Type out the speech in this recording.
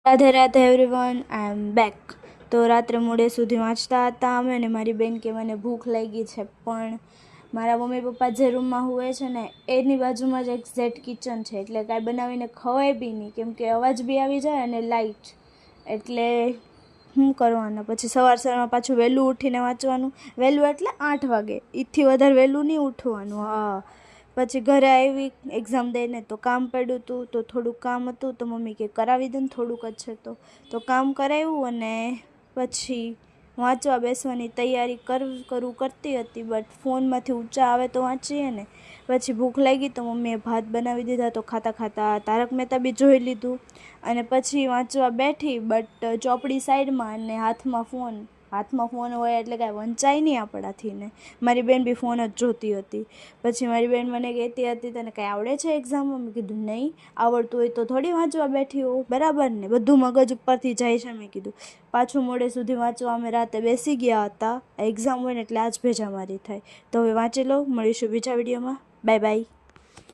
Radhe Radhe everyone, આઈ એમ back. તો રાત્રે મોડે સુધી વાંચતા હતા અમે, અને મારી બેન કે મને ભૂખ લાગી છે, પણ મારા મમ્મી પપ્પા જે રૂમમાં હુએ છે ને એની બાજુમાં જ એક્ઝેક્ટ કિચન છે, એટલે કાંઈ બનાવીને ખવાય બી નહીં, કેમ કે અવાજ બી આવી જાય અને લાઇટ, એટલે શું કરવાનું. પછી સવારમાં પાછું વહેલું ઉઠીને વાંચવાનું. વહેલું એટલે 8 વાગે, એથી વધારે વહેલું નહીં ઉઠવાનું. હા, પછી ઘરે આવી એક્ઝામ દઈને તો કામ પડ્યું હતું, તો થોડુંક કામ હતું તો મમ્મી કે કરાવી દે ને, થોડુંક જ છે તો કામ કરાવ્યું અને પછી વાંચવા બેસવાની તૈયારી કરતી હતી. બટ ફોનમાંથી ઊંચા આવે તો વાંચીએ ને. પછી ભૂખ લાગી તો મમ્મીએ ભાત બનાવી દીધા, તો ખાતા ખાતા તારક મહેતા બી જોઈ લીધું અને પછી વાંચવા બેઠી. બટ ચોપડી સાઈડમાં અને હાથમાં ફોન હોય એટલે કાંઈ વંચાય નહીં આપણાથી ને. મારી બેન બી ફોન જ જોતી હતી. પછી મારી બેન મને કહેતી હતી તને કાંઈ આવડે છે એક્ઝામમાં? મેં કીધું નહીં, આવડતું હોય તો થોડી વાંચવા બેઠી હોઉં, બરાબર ને, બધું મગજ ઉપરથી જાય છે. મેં કીધું પાછું મોડે સુધી વાંચવા અમે રાતે બેસી ગયા હતા. એક્ઝામ હોય ને એટલે આજ ભેજા મારી થાય. તો હવે વાંચી લો, મળીશું બીજા વિડીયોમાં. Bye bye.